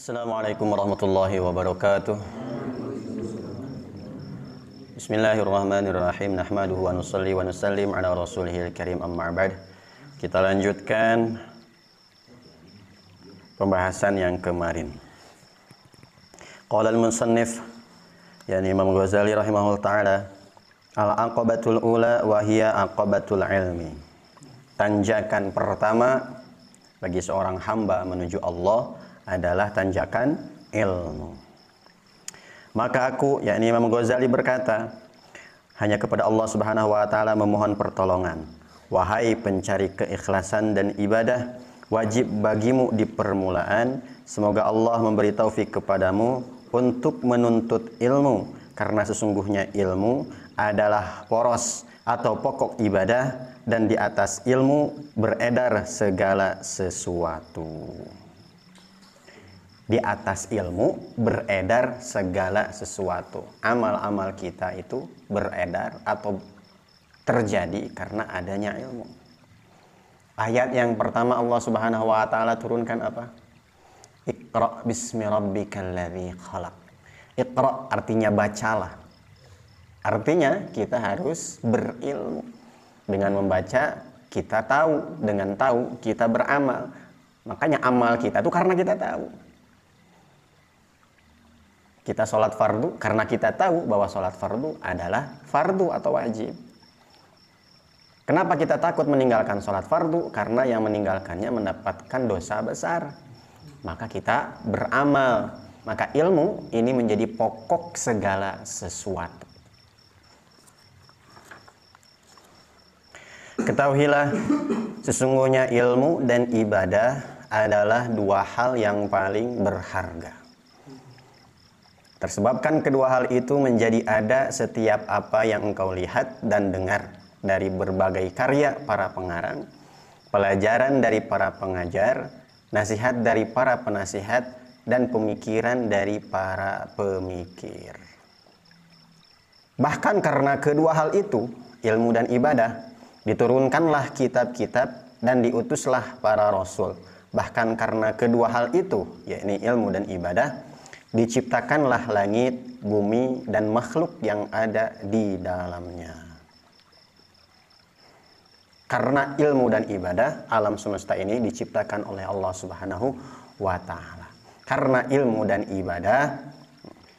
Assalamualaikum warahmatullahi wabarakatuh. Bismillahirrahmanirrahim. Nahmaduhu wa nusalli wa nusallim ala rasulihil karim, amma ba'd. Kita lanjutkan pembahasan yang kemarin. Qala al-musannif, yani Imam Ghazali rahimahullah ta'ala, al-aqabatul ula wa hiya aqabatul ilmi. Tanjakan pertama bagi seorang hamba menuju Allah adalah tanjakan ilmu. Maka aku, yakni Imam Ghazali berkata, hanya kepada Allah Subhanahu wa taala memohon pertolongan. Wahai pencari keikhlasan dan ibadah, wajib bagimu di permulaan, semoga Allah memberi taufik kepadamu untuk menuntut ilmu, karena sesungguhnya ilmu adalah poros atau pokok ibadah, dan di atas ilmu beredar segala sesuatu. Di atas ilmu beredar segala sesuatu. Amal-amal kita itu beredar atau terjadi karena adanya ilmu. Ayat yang pertama Allah Subhanahu wa taala turunkan apa? Iqra bismi rabbikal ladzi khalaq. Iqra artinya bacalah. Artinya kita harus berilmu. Dengan membaca kita tahu, dengan tahu kita beramal. Makanya amal kita itu karena kita tahu. Kita sholat fardu karena kita tahu bahwa sholat fardu adalah fardu atau wajib. Kenapa kita takut meninggalkan sholat fardu? Karena yang meninggalkannya mendapatkan dosa besar. Maka kita beramal. Maka ilmu ini menjadi pokok segala sesuatu. Ketahuilah, sesungguhnya ilmu dan ibadah adalah dua hal yang paling berharga. Tersebabkan kedua hal itu menjadi ada setiap apa yang engkau lihat dan dengar dari berbagai karya para pengarang, pelajaran dari para pengajar, nasihat dari para penasihat, dan pemikiran dari para pemikir. Bahkan karena kedua hal itu, ilmu dan ibadah, diturunkanlah kitab-kitab dan diutuslah para rasul. Bahkan karena kedua hal itu, yakni ilmu dan ibadah, diciptakanlah langit, bumi, dan makhluk yang ada di dalamnya. Karena ilmu dan ibadah, alam semesta ini diciptakan oleh Allah Subhanahu wa ta'ala. Karena ilmu dan ibadah,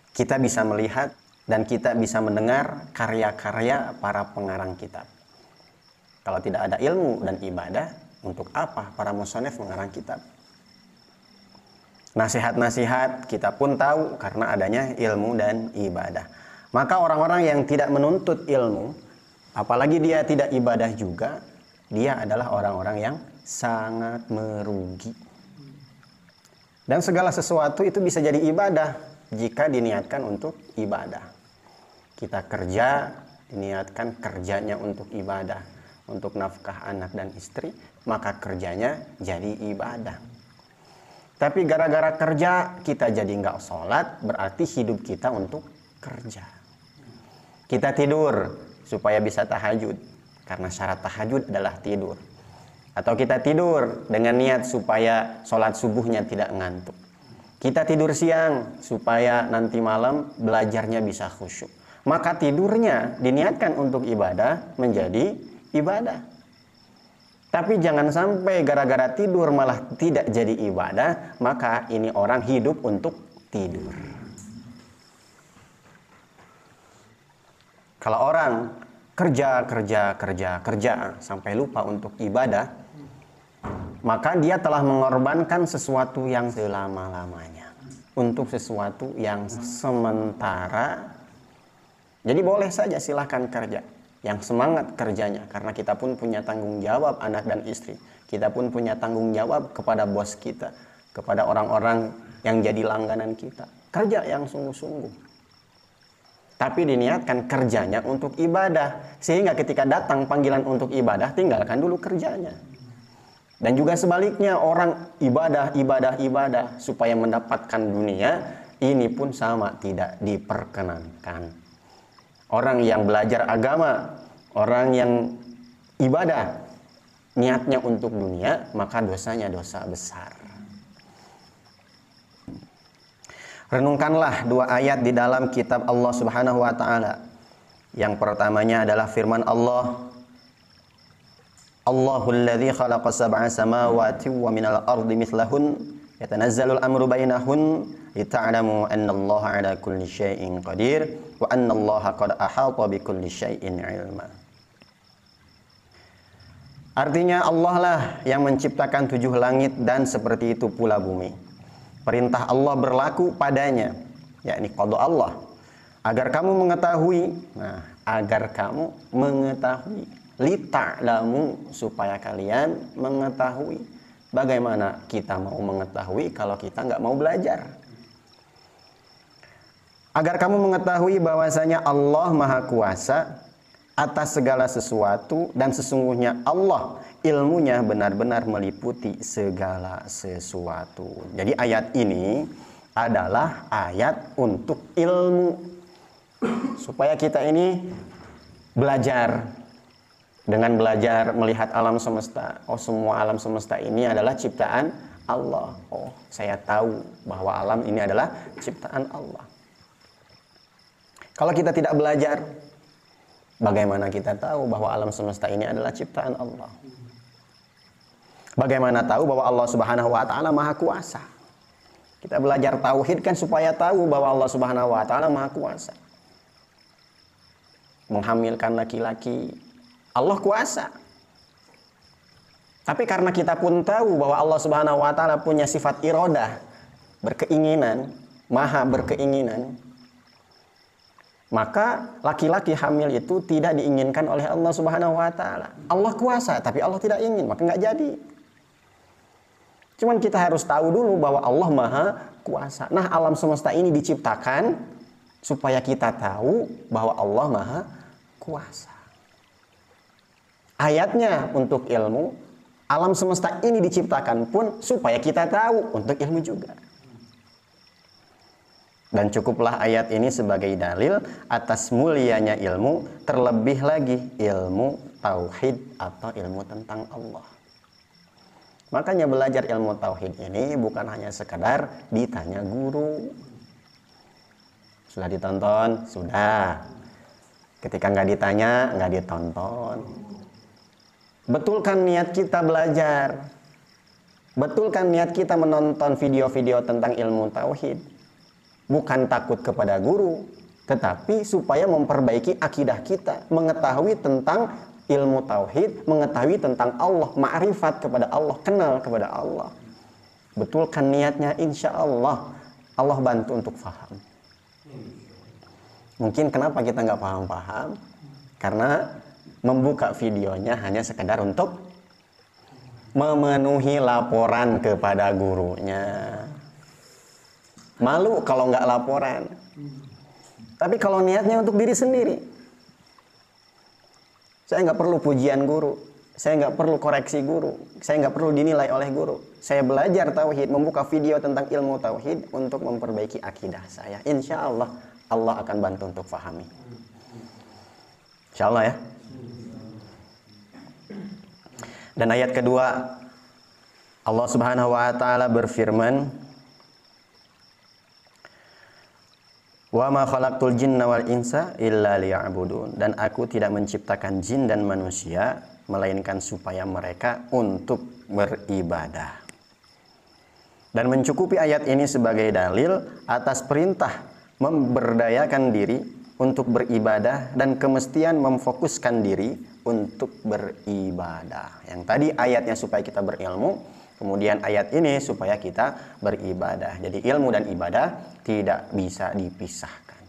kita bisa melihat dan kita bisa mendengar karya-karya para pengarang kitab. Kalau tidak ada ilmu dan ibadah, untuk apa para musannif mengarang kitab? Nasihat-nasihat kita pun tahu karena adanya ilmu dan ibadah. Maka orang-orang yang tidak menuntut ilmu, apalagi dia tidak ibadah juga, dia adalah orang-orang yang sangat merugi. Dan segala sesuatu itu bisa jadi ibadah jika diniatkan untuk ibadah. Kita kerja, diniatkan kerjanya untuk ibadah, untuk nafkah anak dan istri, maka kerjanya jadi ibadah. Tapi gara-gara kerja kita jadi nggak sholat, berarti hidup kita untuk kerja. Kita tidur supaya bisa tahajud, karena syarat tahajud adalah tidur. Atau kita tidur dengan niat supaya sholat subuhnya tidak ngantuk. Kita tidur siang supaya nanti malam belajarnya bisa khusyuk. Maka tidurnya diniatkan untuk ibadah menjadi ibadah. Tapi jangan sampai gara-gara tidur malah tidak jadi ibadah, maka ini orang hidup untuk tidur. Kalau orang kerja sampai lupa untuk ibadah, maka dia telah mengorbankan sesuatu yang selama-lamanya untuk sesuatu yang sementara. Jadi boleh saja silahkan kerja, yang semangat kerjanya, karena kita pun punya tanggung jawab anak dan istri. Kita pun punya tanggung jawab kepada bos kita, kepada orang-orang yang jadi langganan kita. Kerja yang sungguh-sungguh. Tapi diniatkan kerjanya untuk ibadah, sehingga ketika datang panggilan untuk ibadah, tinggalkan dulu kerjanya. Dan juga sebaliknya, orang ibadah supaya mendapatkan dunia, ini pun sama, tidak diperkenankan. Orang yang belajar agama, orang yang ibadah, niatnya untuk dunia, maka dosanya dosa besar. Renungkanlah dua ayat di dalam kitab Allah Subhanahu wa taala. Yang pertamanya adalah firman Allah, Allahul ladzi khalaqa sab'a samawati wa minal ardi mithlahun yatanazzalul amru bainahun lita'lamu annallaha 'ala kulli syai'in qadir wa annallaha qad ahata bi kulli syai'in 'ilma. Artinya Allah lah yang menciptakan 7 langit dan seperti itu pula bumi. Perintah Allah berlaku padanya, yakni qada Allah, agar kamu mengetahui. Nah, agar kamu mengetahui, lita'lamu, supaya kalian mengetahui. Bagaimana kita mau mengetahui kalau kita nggak mau belajar? Agar kamu mengetahui bahwasanya Allah Maha Kuasa atas segala sesuatu, dan sesungguhnya Allah ilmunya benar-benar meliputi segala sesuatu. Jadi ayat ini adalah ayat untuk ilmu, supaya kita ini belajar. Dengan belajar melihat alam semesta, oh semua alam semesta ini adalah ciptaan Allah. Oh, saya tahu bahwa alam ini adalah ciptaan Allah. Kalau kita tidak belajar, bagaimana kita tahu bahwa alam semesta ini adalah ciptaan Allah? Bagaimana tahu bahwa Allah Subhanahu wa taala Maha Kuasa? Kita belajar tauhid kan supaya tahu bahwa Allah Subhanahu wa taala Maha Kuasa. Menghamilkan laki-laki, Allah kuasa. Tapi karena kita pun tahu bahwa Allah Subhanahu wa taala punya sifat iradah, berkeinginan, maha berkeinginan, maka laki-laki hamil itu tidak diinginkan oleh Allah Subhanahu wa taala. Allah kuasa, tapi Allah tidak ingin, maka nggak jadi. Cuman kita harus tahu dulu bahwa Allah Maha Kuasa. Nah, alam semesta ini diciptakan supaya kita tahu bahwa Allah Maha Kuasa. Ayatnya untuk ilmu, alam semesta ini diciptakan pun supaya kita tahu untuk ilmu juga. Dan cukuplah ayat ini sebagai dalil atas mulianya ilmu, terlebih lagi ilmu tauhid atau ilmu tentang Allah. Makanya belajar ilmu tauhid ini bukan hanya sekedar ditanya guru. Sudah ditonton? Sudah. Ketika nggak ditanya, nggak ditonton. Betulkan niat kita belajar. Betulkan niat kita menonton video-video tentang ilmu tauhid. Bukan takut kepada guru, tetapi supaya memperbaiki akidah kita, mengetahui tentang ilmu tauhid, mengetahui tentang Allah, ma'rifat kepada Allah, kenal kepada Allah. Betulkan niatnya, insya Allah Allah bantu untuk faham. Mungkin kenapa kita nggak paham-paham? Karena membuka videonya hanya sekedar untuk memenuhi laporan kepada gurunya. Malu kalau nggak laporan. Tapi kalau niatnya untuk diri sendiri, saya nggak perlu pujian guru, saya nggak perlu koreksi guru, saya nggak perlu dinilai oleh guru. Saya belajar tauhid, membuka video tentang ilmu tauhid untuk memperbaiki akidah saya. Insya Allah, Allah akan bantu untuk fahami. Insya Allah ya. Dan ayat kedua, Allah Subhanahu wa taala berfirman, "Wa ma khalaqtul jinna wal insa illa liya'budun." Dan aku tidak menciptakan jin dan manusia melainkan supaya mereka untuk beribadah. Dan mencukupi ayat ini sebagai dalil atas perintah memberdayakan diri untuk beribadah dan kemestian memfokuskan diri untuk beribadah. Yang tadi ayatnya supaya kita berilmu, kemudian ayat ini supaya kita beribadah. Jadi ilmu dan ibadah tidak bisa dipisahkan.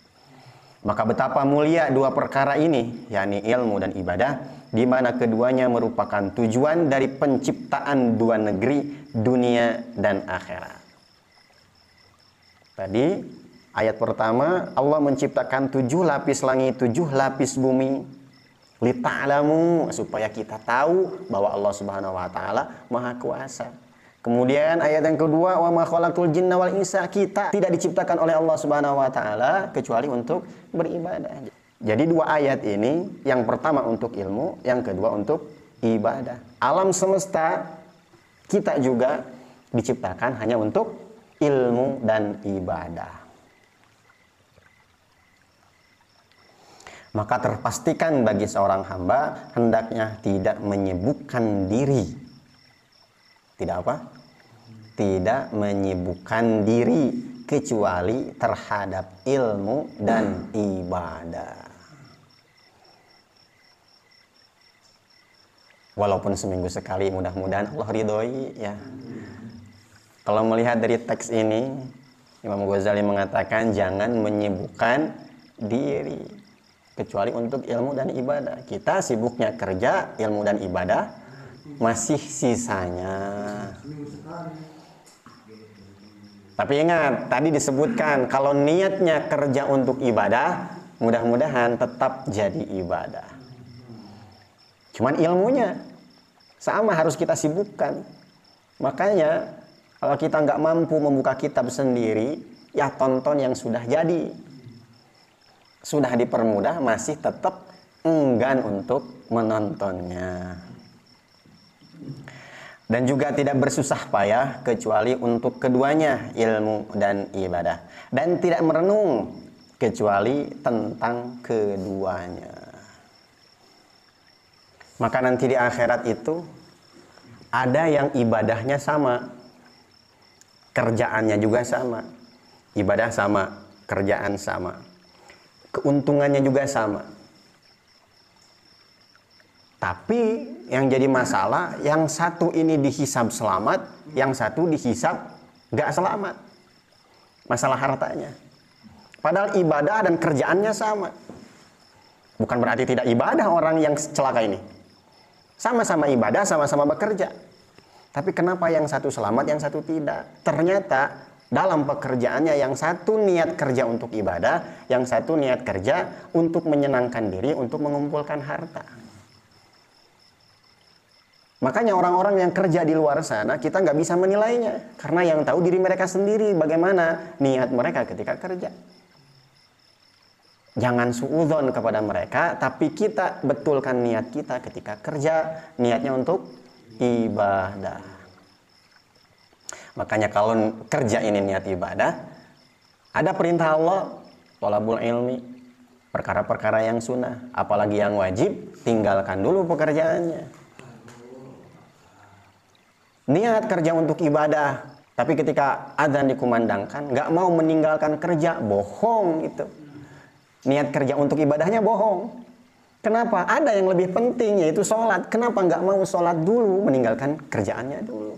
Maka betapa mulia dua perkara ini, yakni ilmu dan ibadah, di mana keduanya merupakan tujuan dari penciptaan dua negeri, dunia dan akhirat. Tadi ayat pertama, Allah menciptakan 7 lapis langit, 7 lapis bumi, lita'lamu, supaya kita tahu bahwa Allah Subhanahu wa taala Maha Kuasa. Kemudian ayat yang kedua, wa ma khalaqtul jinna wal insa, kita tidak diciptakan oleh Allah Subhanahu wa taala kecuali untuk beribadah. Jadi dua ayat ini, yang pertama untuk ilmu, yang kedua untuk ibadah. Alam semesta kita juga diciptakan hanya untuk ilmu dan ibadah. Maka terpastikan bagi seorang hamba hendaknya tidak menyibukkan diri. Tidak apa? Tidak menyibukkan diri kecuali terhadap ilmu dan ibadah. Walaupun seminggu sekali, mudah-mudahan Allah ridhoi ya. Kalau melihat dari teks ini, Imam Ghazali mengatakan jangan menyibukkan diri kecuali untuk ilmu dan ibadah. Kita sibuknya kerja, ilmu dan ibadah masih sisanya. Tapi ingat, tadi disebutkan kalau niatnya kerja untuk ibadah, mudah-mudahan tetap jadi ibadah. Cuman ilmunya sama harus kita sibukkan. Makanya kalau kita nggak mampu membuka kitab sendiri, ya tonton yang sudah jadi. Sudah dipermudah, masih tetap enggan untuk menontonnya. Dan juga tidak bersusah payah kecuali untuk keduanya, ilmu dan ibadah. Dan tidak merenung kecuali tentang keduanya. Maka nanti di akhirat itu ada yang ibadahnya sama, kerjaannya juga sama. Ibadah sama, kerjaan sama. Keuntungannya juga sama. Tapi yang jadi masalah, yang satu ini dihisab selamat, yang satu dihisab gak selamat. Masalah hartanya. Padahal ibadah dan kerjaannya sama. Bukan berarti tidak ibadah orang yang celaka ini. Sama-sama ibadah, sama-sama bekerja. Tapi kenapa yang satu selamat, yang satu tidak? Ternyata dalam pekerjaannya yang satu niat kerja untuk ibadah, yang satu niat kerja untuk menyenangkan diri, untuk mengumpulkan harta. Makanya orang-orang yang kerja di luar sana, kita nggak bisa menilainya. Karena yang tahu diri mereka sendiri bagaimana niat mereka ketika kerja. Jangan suudzon kepada mereka, tapi kita betulkan niat kita ketika kerja, niatnya untuk ibadah. Makanya kalau kerja ini niat ibadah, ada perintah Allah, thalabul ilmi, perkara-perkara yang sunnah, apalagi yang wajib, tinggalkan dulu pekerjaannya. Niat kerja untuk ibadah, tapi ketika adzan dikumandangkan, nggak mau meninggalkan kerja, bohong itu. Niat kerja untuk ibadahnya bohong. Kenapa? Ada yang lebih penting, yaitu sholat. Kenapa nggak mau sholat dulu, meninggalkan kerjaannya dulu?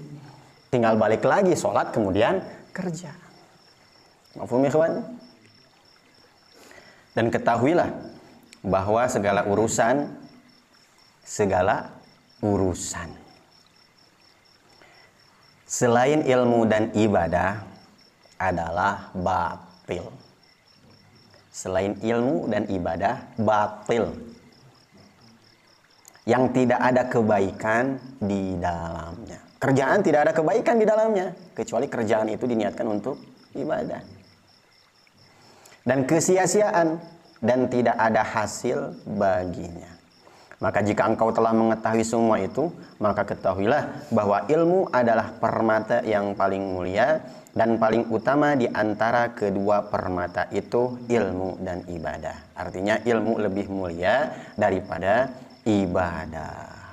Tinggal balik lagi sholat, kemudian kerja. Mafhum ikhwan? Dan ketahuilah bahwa segala urusan selain ilmu dan ibadah adalah batil. Selain ilmu dan ibadah, batil. Yang tidak ada kebaikan di dalamnya. Kerjaan tidak ada kebaikan di dalamnya, kecuali kerjaan itu diniatkan untuk ibadah. Dan kesia-siaan, dan tidak ada hasil baginya. Maka jika engkau telah mengetahui semua itu, maka ketahuilah bahwa ilmu adalah permata yang paling mulia dan paling utama di antara kedua permata itu, ilmu dan ibadah. Artinya ilmu lebih mulia daripada ibadah.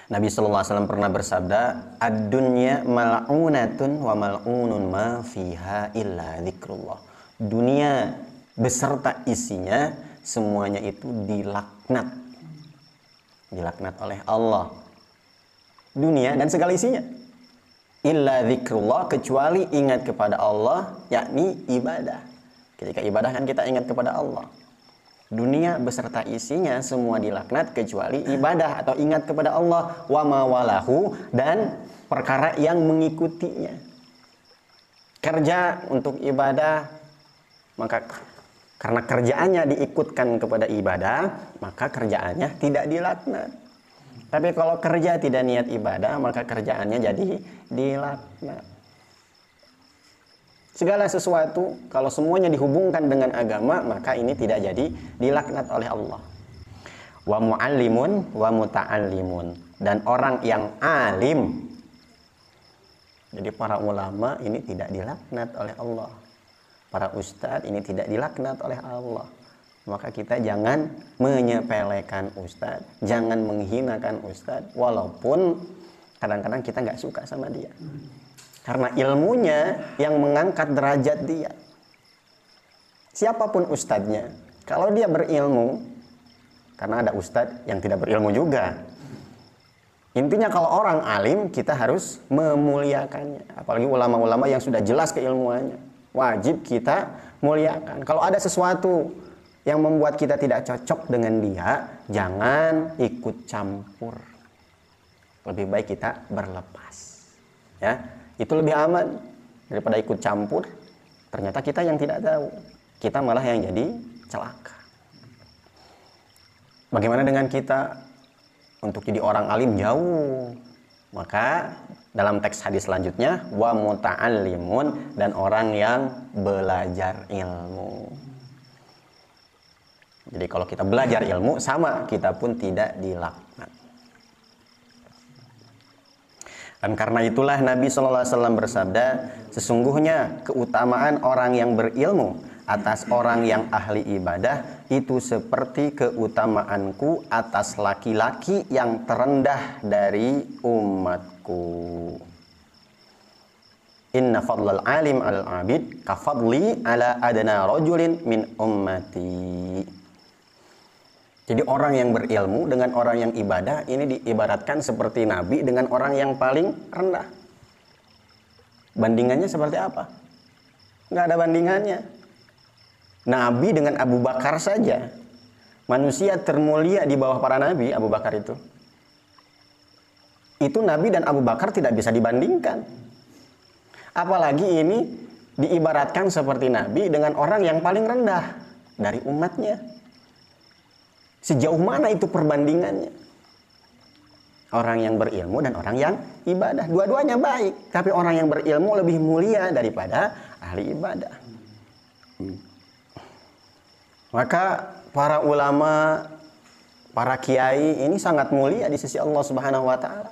Nabi SAW pernah bersabda, ad-dunya mal'unatun wa mal'unun ma fiha illa dzikrullah. Dunia beserta isinya semuanya itu dilaknat. Dilaknat oleh Allah. Dunia dan segala isinya. Illa dzikrullah, kecuali ingat kepada Allah, yakni ibadah. Ketika ibadah kan kita ingat kepada Allah. Dunia beserta isinya semua dilaknat kecuali ibadah atau ingat kepada Allah, wa ma walahu, dan perkara yang mengikutinya. Kerja untuk ibadah, maka karena kerjaannya diikutkan kepada ibadah, maka kerjaannya tidak dilaknat. Tapi kalau kerja tidak niat ibadah, maka kerjaannya jadi dilaknat. Segala sesuatu kalau semuanya dihubungkan dengan agama, maka ini tidak jadi dilaknat oleh Allah. Wa mu'allimun wa muta'allimun, dan orang yang alim. Jadi para ulama ini tidak dilaknat oleh Allah. Para ustadz ini tidak dilaknat oleh Allah. Maka kita jangan menyepelekan ustadz, jangan menghinakan ustadz, walaupun kadang-kadang kita nggak suka sama dia. Karena ilmunya yang mengangkat derajat dia. Siapapun ustadznya, kalau dia berilmu, karena ada ustadz yang tidak berilmu juga. Intinya kalau orang alim, kita harus memuliakannya. Apalagi ulama-ulama yang sudah jelas keilmuannya. Wajib kita muliakan. Kalau ada sesuatu yang membuat kita tidak cocok dengan dia, jangan ikut campur. Lebih baik kita berlepas. Ya, itu lebih aman daripada ikut campur. Ternyata kita yang tidak tahu, kita malah yang jadi celaka. Bagaimana dengan kita untuk jadi orang alim jauh? Maka dalam teks hadis selanjutnya, wa muta'allimun, dan orang yang belajar ilmu. Jadi kalau kita belajar ilmu, sama, kita pun tidak dilaknat. Dan karena itulah Nabi SAW bersabda, sesungguhnya keutamaan orang yang berilmu atas orang yang ahli ibadah itu seperti keutamaanku atas laki-laki yang terendah dari umatku. Inna fadlal alim al-abid kafadli ala adna rajulin min ummati. Jadi orang yang berilmu dengan orang yang ibadah ini diibaratkan seperti Nabi dengan orang yang paling rendah. Bandingannya seperti apa? Nggak ada bandingannya. Nabi dengan Abu Bakar saja, manusia termulia di bawah para nabi, Abu Bakar itu. Itu Nabi dan Abu Bakar tidak bisa dibandingkan. Apalagi ini diibaratkan seperti Nabi dengan orang yang paling rendah dari umatnya. Sejauh mana itu perbandingannya? Orang yang berilmu dan orang yang ibadah, dua-duanya baik, tapi orang yang berilmu lebih mulia daripada ahli ibadah. Maka para ulama, para kiai ini sangat mulia di sisi Allah Subhanahu wa taala.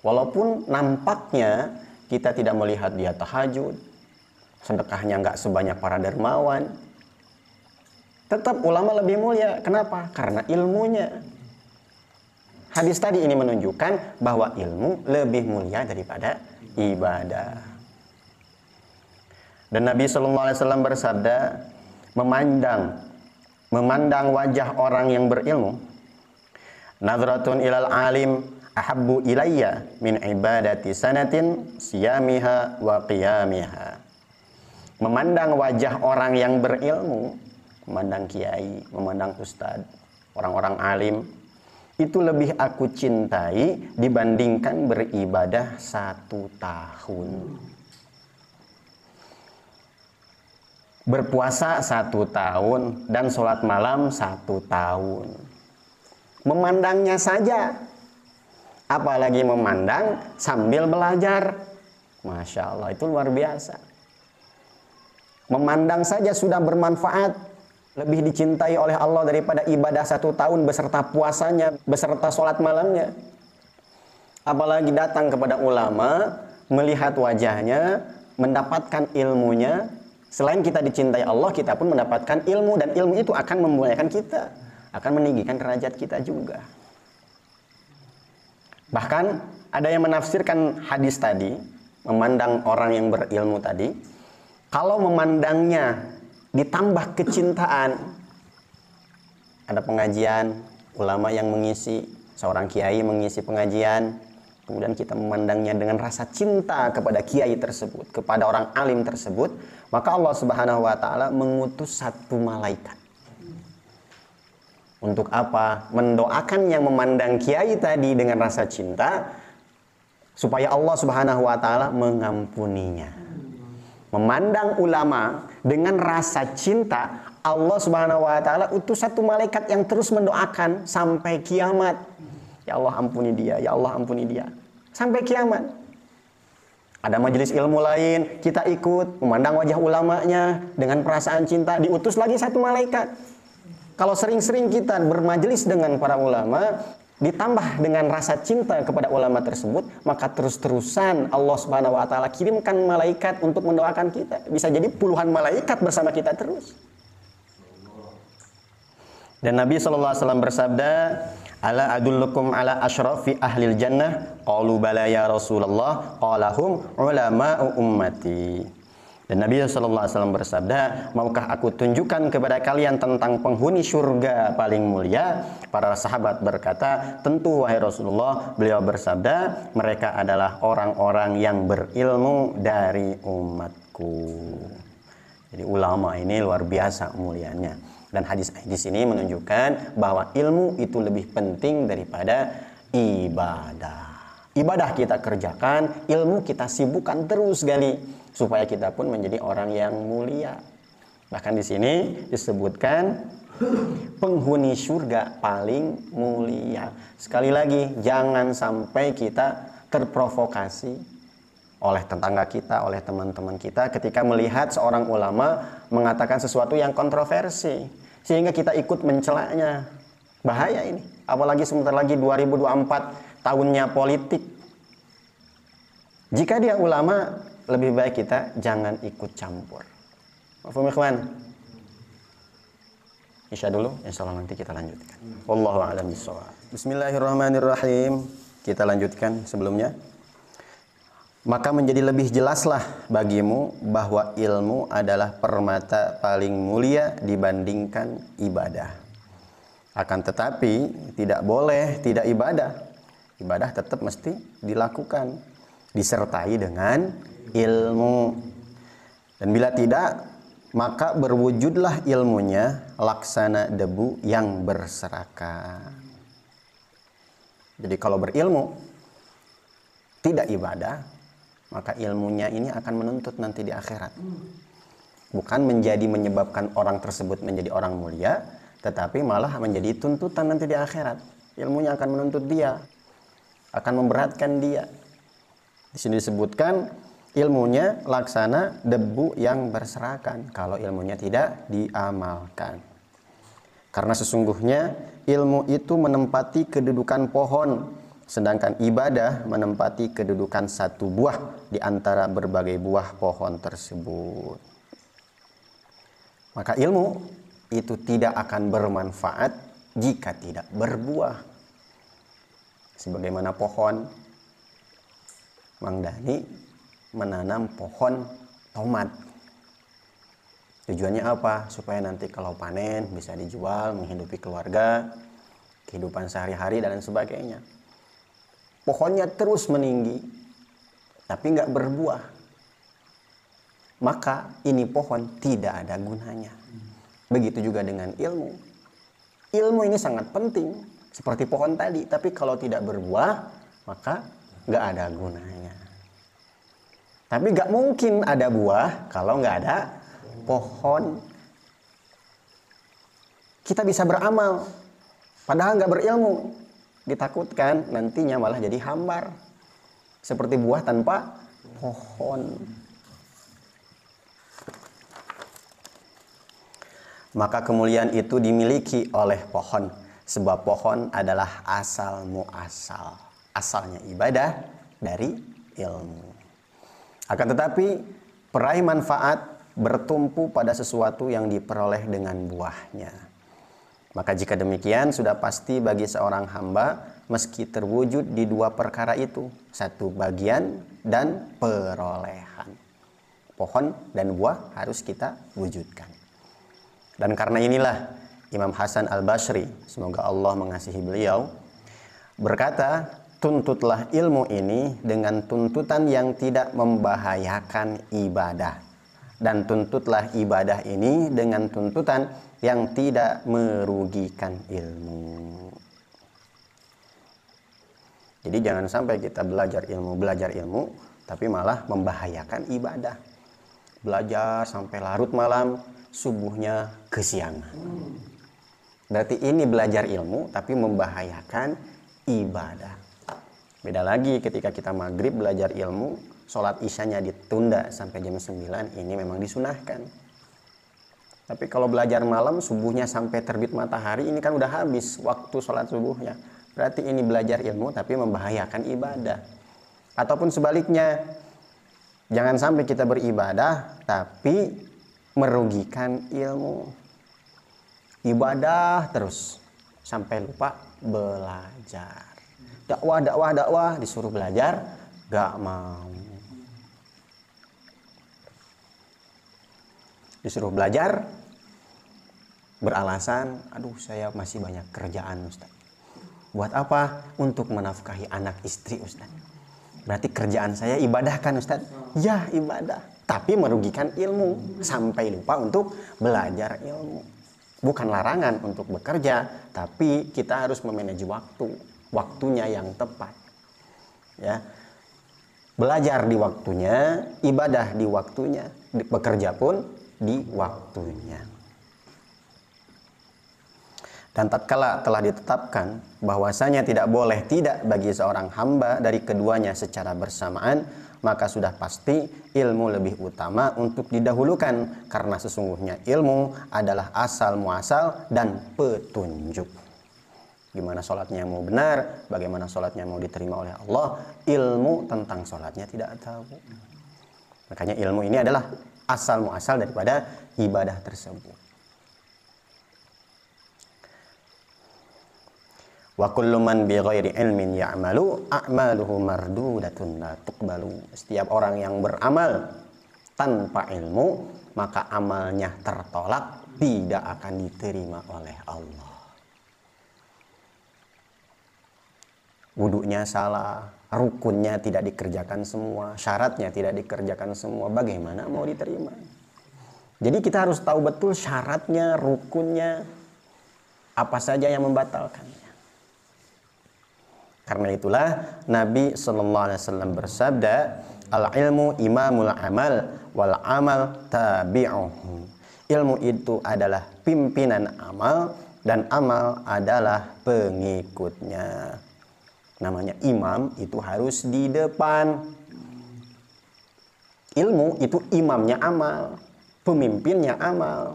Walaupun nampaknya kita tidak melihat dia tahajud, sedekahnya nggak sebanyak para dermawan, tetap ulama lebih mulia. Kenapa? Karena ilmunya. Hadis tadi ini menunjukkan bahwa ilmu lebih mulia daripada ibadah. Dan Nabi SAW bersabda, memandang wajah orang yang berilmu, nadratun ilal alim ahabbu ilayya min ibadati sanatin siyamiha wa qiyamiha. Memandang wajah orang yang berilmu, memandang kiai, memandang ustadz, orang-orang alim, itu lebih aku cintai dibandingkan beribadah 1 tahun. Berpuasa 1 tahun dan sholat malam 1 tahun. Memandangnya saja, apalagi memandang sambil belajar. Masya Allah, itu luar biasa. Memandang saja sudah bermanfaat, lebih dicintai oleh Allah daripada ibadah 1 tahun beserta puasanya, beserta sholat malamnya. Apalagi datang kepada ulama, melihat wajahnya, mendapatkan ilmunya. Selain kita dicintai Allah, kita pun mendapatkan ilmu, dan ilmu itu akan memuliakan kita, akan meninggikan derajat kita juga. Bahkan ada yang menafsirkan hadis tadi, memandang orang yang berilmu tadi, kalau memandangnya ditambah kecintaan, ada pengajian, ulama yang mengisi, seorang kiai mengisi pengajian, kemudian kita memandangnya dengan rasa cinta kepada kiai tersebut, kepada orang alim tersebut, maka Allah Subhanahu wa taala mengutus 1 malaikat. Untuk apa? Mendoakan yang memandang kiai tadi dengan rasa cinta, supaya Allah Subhanahu wa taala mengampuninya. Memandang ulama dengan rasa cinta, Allah Subhanahu wa taala utus 1 malaikat yang terus mendoakan sampai kiamat. Ya Allah ampuni dia, ya Allah ampuni dia. Sampai kiamat. Ada majelis ilmu lain, kita ikut memandang wajah ulamanya dengan perasaan cinta, diutus lagi 1 malaikat. Kalau sering-sering kita bermajelis dengan para ulama, ditambah dengan rasa cinta kepada ulama tersebut, maka terus-terusan Allah Subhanahu wa taala kirimkan malaikat untuk mendoakan kita. Bisa jadi puluhan malaikat bersama kita terus. Dan Nabi SAW bersabda, ala adullukum ala asyrafi ahlil jannah? Qalu bala ya Rasulullah, qalahum ulama'u ummati. Dan Nabi SAW bersabda, maukah aku tunjukkan kepada kalian tentang penghuni surga paling mulia? Para sahabat berkata, tentu wahai Rasulullah. Beliau bersabda, mereka adalah orang-orang yang berilmu dari umatku. Jadi ulama ini luar biasa mulianya. Dan hadis-hadis ini menunjukkan bahwa ilmu itu lebih penting daripada ibadah. Ibadah kita kerjakan, ilmu kita sibukkan terus gali supaya kita pun menjadi orang yang mulia. Bahkan di sini disebutkan penghuni surga paling mulia. Sekali lagi, jangan sampai kita terprovokasi oleh tetangga kita, oleh teman-teman kita ketika melihat seorang ulama mengatakan sesuatu yang kontroversi sehingga kita ikut mencelanya. Bahaya ini, apalagi sebentar lagi 2024 tahunnya politik. Jika dia ulama, lebih baik kita jangan ikut campur. Mafhum ikhwan? Isya dulu, insyaallah nanti kita lanjutkan. Wallahu a'lam bishawab. Bismillahirrahmanirrahim. Kita lanjutkan sebelumnya. Maka menjadi lebih jelaslah bagimu bahwa ilmu adalah permata paling mulia dibandingkan ibadah. Akan tetapi tidak boleh tidak ibadah. Ibadah tetap mesti dilakukan, disertai dengan ilmu. Dan bila tidak, maka berwujudlah ilmunya laksana debu yang berserakan. Jadi kalau berilmu tidak ibadah, maka ilmunya ini akan menuntut nanti di akhirat. Bukan menyebabkan orang tersebut menjadi orang mulia, tetapi malah menjadi tuntutan nanti di akhirat. Ilmunya akan menuntut dia, akan memberatkan dia. Di sini disebutkan ilmunya laksana debu yang berserakan kalau ilmunya tidak diamalkan. Karena sesungguhnya ilmu itu menempati kedudukan pohon, sedangkan ibadah menempati kedudukan satu buah di antara berbagai buah pohon tersebut. Maka ilmu itu tidak akan bermanfaat jika tidak berbuah. Sebagaimana pohon, Mang Dani menanam pohon tomat. Tujuannya apa? Supaya nanti kalau panen bisa dijual, menghidupi keluarga, kehidupan sehari-hari dan sebagainya. Pohonnya terus meninggi, tapi nggak berbuah. Maka ini pohon tidak ada gunanya. Begitu juga dengan ilmu. Ilmu ini sangat penting, seperti pohon tadi. Tapi kalau tidak berbuah, maka nggak ada gunanya. Tapi nggak mungkin ada buah kalau nggak ada pohon. Kita bisa beramal, padahal nggak berilmu. Ditakutkan nantinya malah jadi hambar, seperti buah tanpa pohon. Maka kemuliaan itu dimiliki oleh pohon, sebab pohon adalah asal muasal. Asalnya ibadah dari ilmu. Akan tetapi peraih manfaat bertumpu pada sesuatu yang diperoleh dengan buahnya. Maka jika demikian, sudah pasti bagi seorang hamba meski terwujud di dua perkara itu, satu bagian dan perolehan. Pohon dan buah harus kita wujudkan. Dan karena inilah Imam Hasan Al-Basri, semoga Allah mengasihi beliau, berkata, tuntutlah ilmu ini dengan tuntutan yang tidak membahayakan ibadah. Dan tuntutlah ibadah ini dengan tuntutan yang tidak merugikan ilmu. Jadi jangan sampai kita belajar ilmu, tapi malah membahayakan ibadah. Belajar sampai larut malam, subuhnya kesiangan. Berarti ini belajar ilmu, tapi membahayakan ibadah. Beda lagi ketika kita maghrib belajar ilmu, sholat isyanya ditunda sampai jam 9, ini memang disunahkan. Tapi kalau belajar malam, subuhnya sampai terbit matahari, ini kan udah habis waktu sholat subuhnya. Berarti ini belajar ilmu tapi membahayakan ibadah. Ataupun sebaliknya, jangan sampai kita beribadah tapi merugikan ilmu. ibadah terus sampai lupa belajar. Dakwah disuruh belajar gak mau. Disuruh belajar beralasan, aduh saya masih banyak kerjaan Ustaz. Buat apa? Untuk menafkahi anak istri Ustaz. Berarti kerjaan saya ibadah kan Ustaz? Ya ibadah, tapi merugikan ilmu sampai lupa untuk belajar ilmu. Bukan larangan untuk bekerja, tapi kita harus memanage waktunya yang tepat. Ya, belajar di waktunya, ibadah di waktunya, bekerja pun di waktunya. Dan tatkala telah ditetapkan bahwasanya tidak boleh tidak bagi seorang hamba dari keduanya secara bersamaan, maka sudah pasti ilmu lebih utama untuk didahulukan, karena sesungguhnya ilmu adalah asal muasal dan petunjuk. Gimana sholatnya mau benar, bagaimana sholatnya mau diterima oleh Allah, ilmu tentang sholatnya tidak tahu. Makanya ilmu ini adalah asal muasal daripada ibadah tersebut. Wa kullu man bi ghairi ilmin ya'malu a'maluhu mardudatun la tuqbalu. Setiap orang yang beramal tanpa ilmu, maka amalnya tertolak, tidak akan diterima oleh Allah. Wudunya salah, rukunnya tidak dikerjakan semua, syaratnya tidak dikerjakan semua, bagaimana mau diterima? Jadi kita harus tahu betul syaratnya, rukunnya, apa saja yang membatalkannya. Karena itulah Nabi SAW bersabda, al-ilmu imamul amal wal amal tabi'uhu. Ilmu itu adalah pimpinan amal dan amal adalah pengikutnya. Namanya imam itu harus di depan. Ilmu itu imamnya amal, pemimpinnya amal.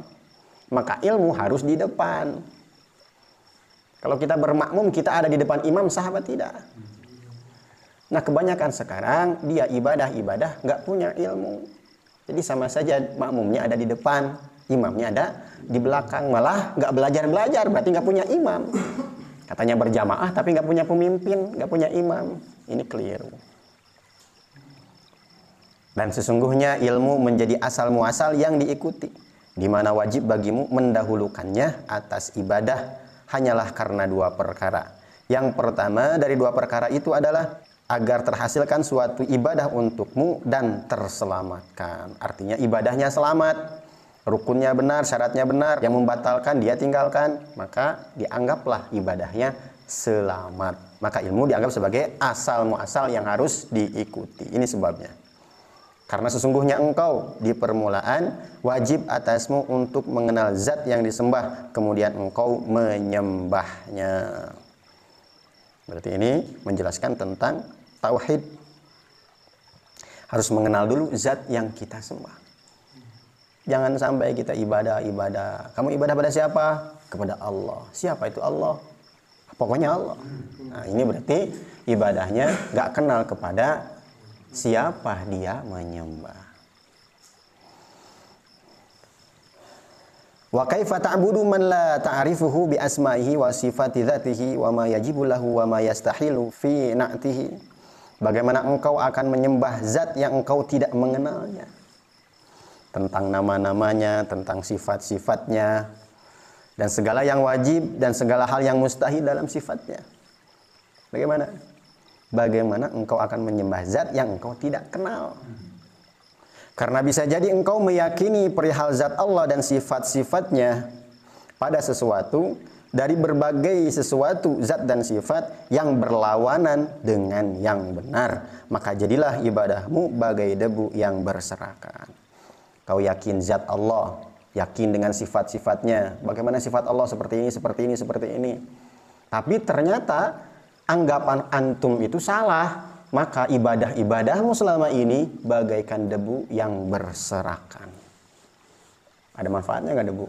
Maka ilmu harus di depan. Kalau kita bermakmum, kita ada di depan imam, sahabat tidak. Nah, kebanyakan sekarang dia ibadah nggak punya ilmu. Jadi sama saja makmumnya ada di depan, imamnya ada di belakang, malah nggak belajar, berarti nggak punya imam. Katanya berjamaah tapi nggak punya pemimpin, nggak punya imam. Ini keliru. Dan sesungguhnya ilmu menjadi asal muasal yang diikuti, di mana wajib bagimu mendahulukannya atas ibadah hanyalah karena dua perkara. Yang pertama dari dua perkara itu adalah agar terhasilkan suatu ibadah untukmu dan terselamatkan. Artinya ibadahnya selamat, rukunnya benar, syaratnya benar, yang membatalkan dia tinggalkan, maka dianggaplah ibadahnya selamat. Maka ilmu dianggap sebagai asal muasal yang harus diikuti. Ini sebabnya. Karena sesungguhnya engkau di permulaan wajib atasmu untuk mengenal zat yang disembah, kemudian engkau menyembahnya. Berarti ini menjelaskan tentang tauhid. Harus mengenal dulu zat yang kita sembah. Jangan sampai kita ibadah. Kamu ibadah pada siapa? Kepada Allah. Siapa itu Allah? Pokoknya Allah. Nah, ini berarti ibadahnya gak kenal kepada siapa dia menyembah. Wa kaifa ta'budu man la ta'rifuhu bi asma'ihi wa sifati dzatihi wa ma yajibu lahu wa ma yastahilu fi na'tihi. Bagaimana engkau akan menyembah zat yang engkau tidak mengenalnya? Tentang nama-namanya, tentang sifat-sifatnya, dan segala yang wajib dan segala hal yang mustahil dalam sifatnya. Bagaimana engkau akan menyembah zat yang engkau tidak kenal? Karena bisa jadi engkau meyakini perihal zat Allah dan sifat-sifatnya pada sesuatu dari berbagai sesuatu zat dan sifat yang berlawanan dengan yang benar, maka jadilah ibadahmu bagai debu yang berserakan. Kau yakin zat Allah, yakin dengan sifat-sifatnya. Bagaimana sifat Allah seperti ini. Tapi ternyata anggapan antum itu salah, maka ibadah-ibadahmu selama ini bagaikan debu yang berserakan. Ada manfaatnya nggak debu?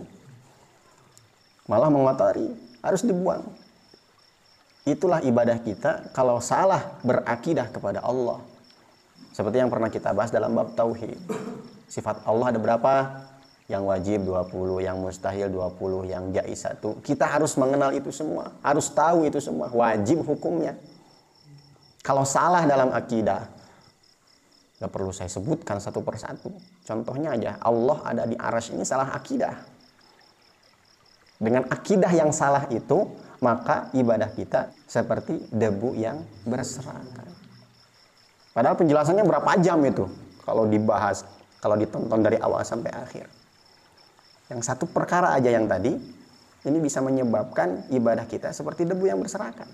Malah mengotori, harus dibuang. Itulah ibadah kita kalau salah berakidah kepada Allah. Seperti yang pernah kita bahas dalam bab tauhid. Sifat Allah ada berapa? Yang wajib 20, yang mustahil 20, yang jaiz 1. Kita harus mengenal itu semua, harus tahu itu semua, wajib hukumnya. Kalau salah dalam akidah, gak perlu saya sebutkan satu persatu. Contohnya aja, Allah ada di arsy ini salah akidah. Dengan akidah yang salah itu, maka ibadah kita seperti debu yang berserakan. Padahal penjelasannya berapa jam itu kalau dibahas, kalau ditonton dari awal sampai akhir. Yang satu perkara aja yang tadi, ini bisa menyebabkan ibadah kita seperti debu yang berserakan.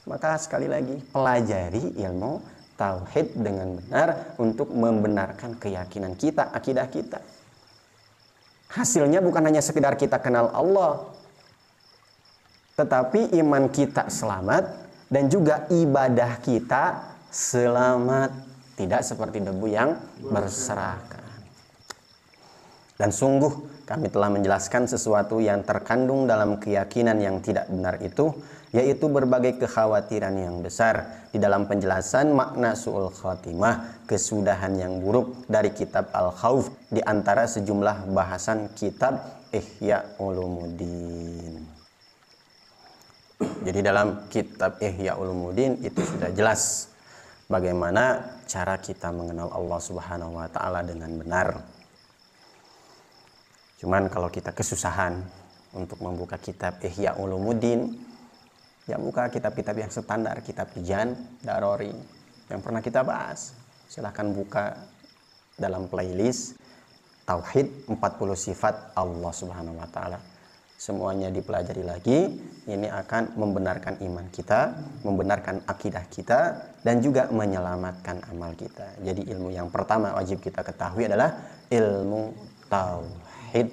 Maka sekali lagi, pelajari ilmu tauhid dengan benar untuk membenarkan keyakinan kita, akidah kita. Hasilnya bukan hanya sekedar kita kenal Allah, tetapi iman kita selamat dan juga ibadah kita selamat, tidak seperti debu yang berserakan. Dan sungguh kami telah menjelaskan sesuatu yang terkandung dalam keyakinan yang tidak benar itu, yaitu berbagai kekhawatiran yang besar di dalam penjelasan makna su'ul khatimah, kesudahan yang buruk dari kitab Al-Khawf, di antara sejumlah bahasan kitab Ihya Ulumuddin. Jadi dalam kitab Ihya Ulumuddin itu sudah jelas bagaimana cara kita mengenal Allah Subhanahu wa taala dengan benar. Cuman kalau kita kesusahan untuk membuka kitab Ihya Ulumuddin, ya buka kitab-kitab yang standar, kitab Ijan, Darori yang pernah kita bahas. Silahkan buka dalam playlist Tauhid 40 Sifat Allah Subhanahu wa taala. Semuanya dipelajari lagi, ini akan membenarkan iman kita, membenarkan akidah kita, dan juga menyelamatkan amal kita. Jadi ilmu yang pertama wajib kita ketahui adalah ilmu tauhid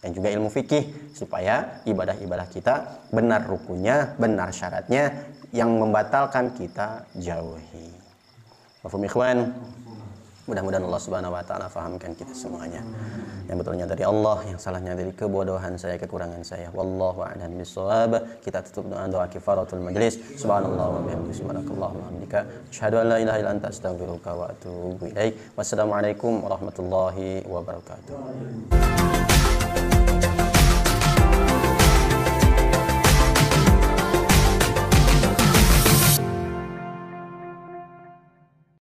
dan juga ilmu fikih, supaya ibadah-ibadah kita benar rukunnya, benar syaratnya, yang membatalkan kita jauhi. Mafhum ikhwan? Mudah-mudahan Allah Subhanahu wa taala fahamkan kita semuanya. Yang betulnya dari Allah, yang salahnya dari kebodohan saya, kekurangan saya. Wallahu a'lam bishawab. Kita tutup doa kifaratul majlis. Subhanallah wa bihamdihi, subhanakallahumma wa bihamdika, asyhadu an la ilaha illa anta, astaghfiruka wa atubu ilaik. Wassalamualaikum warahmatullahi wabarakatuh.